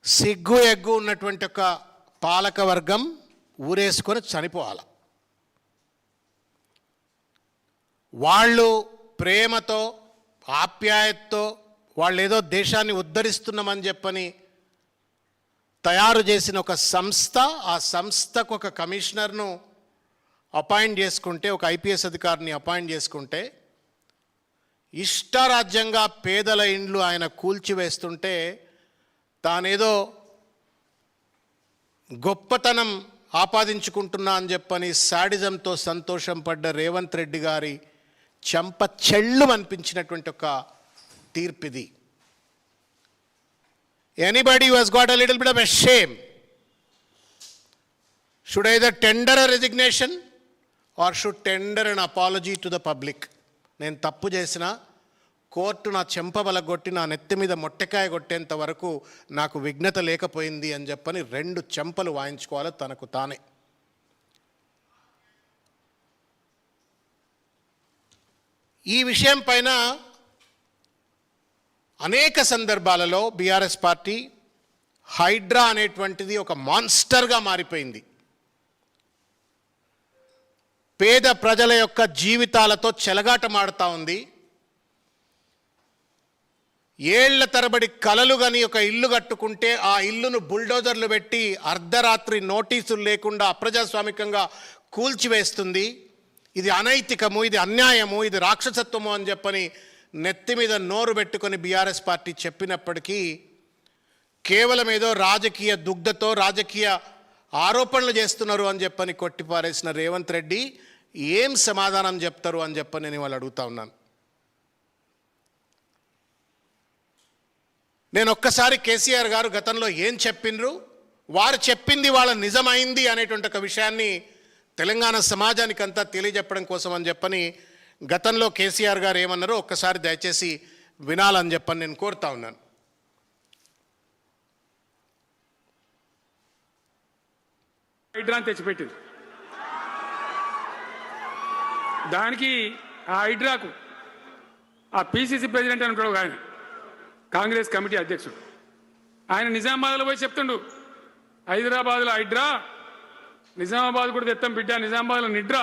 సిగ్గు ఎగ్గు ఉన్నటువంటి ఒక పాలక వర్గం ఊరేసుకొని చనిపోవాలి. వాళ్ళు ప్రేమతో ఆప్యాయతతో వాళ్ళు ఏదో దేశాన్ని ఉద్ధరిస్తున్నామని చెప్పని తయారు చేసిన ఒక సంస్థ, ఆ సంస్థకు ఒక కమిషనర్ను అపాయింట్ చేసుకుంటే, ఒక ఐపీఎస్ అధికారిని అపాయింట్ చేసుకుంటే, ఇష్టారాజ్యంగా పేదల ఇండ్లు ఆయన కూల్చివేస్తుంటే తానేదో గొప్పతనం ఆపాదించుకుంటున్నా అని చెప్పని శాడిజంతో సంతోషం పడ్డ రేవంత్ రెడ్డి గారి చెంప చెళ్ళు అనిపించినటువంటి ఒక తీర్పిది. Anybody who has got a little bit of a shame should either tender a resignation or should tender an apology to the public. నేను తప్పు చేసిన కోర్టు నా చెంప బలగొట్టి నా నెత్తి మీద మొట్టెకాయ కొట్టేంత వరకు నాకు విఘ్నత లేకపోయింది అని చెప్పని 2 చెంపలు వాయించుకోవాలి తనకు తానే. ఈ విషయం పైన అనేక సందర్భాలలో బీఆర్ఎస్ పార్టీ హైడ్రా అనేటువంటిది ఒక మాన్స్టర్గా మారిపోయింది. పేద ప్రజల యొక్క జీవితాలతో చెలగాటమాడుతూ ఉంది. ఏళ్ల తరబడి కలలు గని ఒక ఇల్లు కట్టుకుంటే ఆ ఇల్లును బుల్డోజర్లు పెట్టి అర్ధరాత్రి నోటీసులు లేకుండా అప్రజాస్వామికంగా కూల్చివేస్తుంది. ఇది అనైతికము, ఇది అన్యాయము, ఇది రాక్షసత్వము అని చెప్పని నెత్తి మీద నోరు పెట్టుకొని బీఆర్ఎస్ పార్టీ చెప్పినప్పటికీ కేవలం ఏదో రాజకీయ దుగ్ధతో రాజకీయ ఆరోపణలు చేస్తున్నారు అని చెప్పని కొట్టిపారేసిన రేవంత్ రెడ్డి ఏం సమాధానం చెప్తారు అని చెప్పని నేను వాళ్ళు అడుగుతా ఉన్నాను. నేను ఒక్కసారి కేసీఆర్ గారు గతంలో ఏం చెప్పిండ్రు, వారు చెప్పింది వాళ్ళ నిజమైంది అనేటువంటి ఒక విషయాన్ని తెలంగాణ సమాజానికి అంతా తెలియజెప్పడం కోసం అని చెప్పని గతంలో కేసీఆర్ గారు ఏమన్నారో ఒక్కసారి దయచేసి వినాలని చెప్పని నేను కోరుతా ఉన్నాను. హైడ్రాని తెచ్చిపెట్టింది. దానికి ఆ హైడ్రాకు ఆ పీసీసీ ప్రెసిడెంట్ అని ఉంటాడు ఆయన, కాంగ్రెస్ కమిటీ అధ్యక్షుడు, ఆయన నిజామాబాద్లో పోయి చెప్తుండు, హైదరాబాద్లో హైడ్రా, నిజామాబాద్ కూడా తెత్తం బిడ్డ, నిజామాబాద్లో నిడ్రా,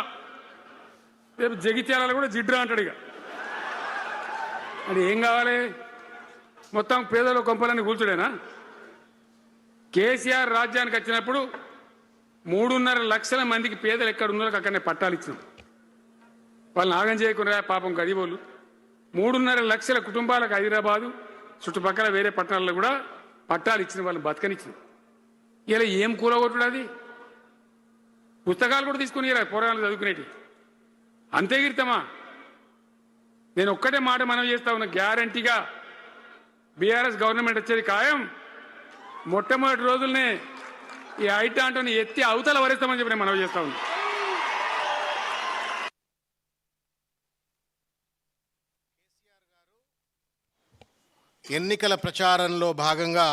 రేపు జగిత్యాలలో కూడా జిడ్రా అంటాడు. ఇక అది ఏం కావాలి? మొత్తం పేదల కొంపలన్నీ కూల్చుడేనా? కేసీఆర్ రాజ్యానికి వచ్చినప్పుడు 3.5 లక్షల మందికి పేదలు ఎక్కడ ఉన్నారో అక్కడనే పట్టాలు ఇచ్చినాం. వాళ్ళని ఆగం చేయకుండా పాపం గరీబోళ్ళు 3.5 లక్షల కుటుంబాలకు హైదరాబాదు చుట్టుపక్కల వేరే పట్టణాల్లో కూడా పట్టాలు ఇచ్చిన వాళ్ళని బతకనిచ్చిన. ఇలా ఏం కూలగొట్టుడు? అది పుస్తకాలు కూడా తీసుకుని పోరాటాలు చదువుకునేటి అంతే గిరితమా? నేను ఒక్కటే మాట మనం చేస్తా ఉన్నా, గ్యారంటీగా బీఆర్ఎస్ గవర్నమెంట్ వచ్చేది ఖాయం. మొట్టమొదటి రోజులనే ఈ హైడ్రా అంటోని ఎత్తి అవతల వరేస్తామని చెప్పి నేను మనం చేస్తా ఉన్నా. ఎన్నికల ప్రచారంలో భాగంగా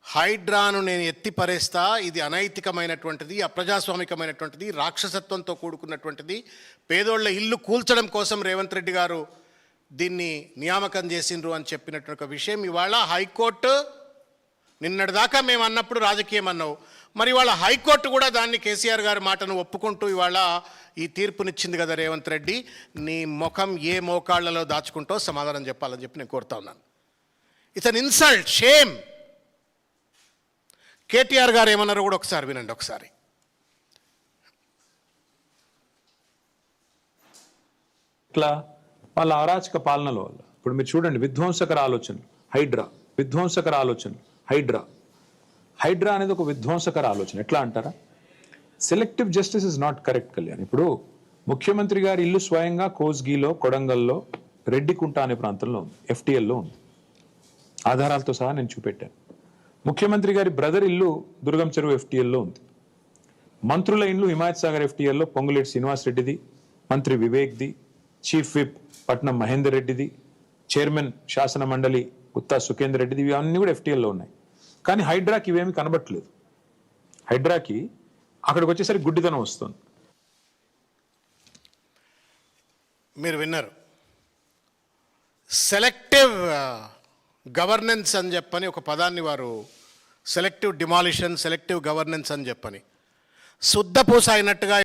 హైడ్రాను నేను ఎత్తిపరేస్తా, ఇది అనైతికమైనటువంటిది, అప్రజాస్వామికమైనటువంటిది, రాక్షసత్వంతో కూడుకున్నటువంటిది, పేదోళ్ల ఇల్లు కూల్చడం కోసం రేవంత్ రెడ్డి గారు దీన్ని నియామకం చేసిండ్రు అని చెప్పినటువంటి ఒక విషయం ఇవాళ హైకోర్టు, నిన్నటిదాకా మేము అన్నప్పుడు రాజకీయం అన్నావు, మరి ఇవాళ హైకోర్టు కూడా దాన్ని కేసీఆర్ గారి మాటను ఒప్పుకుంటూ ఇవాళ ఈ తీర్పునిచ్చింది కదా రేవంత్ రెడ్డి. నీ ముఖం ఏ మోకాళ్లలో దాచుకుంటో సమాధానం చెప్పాలని చెప్పి నేను కోరుతా ఉన్నాను. It's an insult, shame. KTR గారు ఏమన్నారో కూడా ఒకసారి వినండి. ఒకసారి ఇట్లా వాళ్ళ అరాచక పాలనలో వల్ల ఇప్పుడు మీరు చూడండి, విధ్వంసకర ఆలోచనలు హైడ్రా, విధ్వంసకర ఆలోచనలు హైడ్రా. హైడ్రా అనేది ఒక విధ్వంసకర ఆలోచన. ఎట్లా అంటారా? Selective justice is not correct Kalyan. ఇప్పుడు ముఖ్యమంత్రి గారి ఇల్లు స్వయంగా కోస్గిలో, కొడంగల్లో, రెడ్డికుంట అనే ప్రాంతంలో ఉంది, ఎఫ్టీఎల్లో ఉంది. ఆధారాలతో సహా నేను చూపెట్టాను. ముఖ్యమంత్రి గారి బ్రదర్ ఇల్లు దుర్గం చెరువు ఎఫ్టీఎల్లో ఉంది. మంత్రుల ఇల్లు హిమాయత్ సాగర్ ఎఫ్టీఎల్లో పొంగులేటి శ్రీనివాస్ రెడ్డిది, మంత్రి వివేక్ది, చీఫ్ విప్ పట్నం మహేందర్ రెడ్డిది, చైర్మన్ శాసన మండలి గుత్తా సుఖేందర్ రెడ్డిది, ఇవి అన్నీ కూడా ఎఫ్టీఎల్లో ఉన్నాయి. కానీ హైడ్రాకి ఇవేమీ కనబట్టలేదు. హైడ్రాకి అక్కడికి వచ్చేసరికి గుడ్డితనం వస్తుంది. మీరు విన్నారు, సెలెక్టివ్ గవర్నెన్స్ అని చెప్పని ఒక పదాన్ని వారు సెలెక్టివ్ డిమాలిషన్, సెలెక్టివ్ గవర్నెన్స్ అని చెప్పని శుద్ధపూస అయినట్టుగా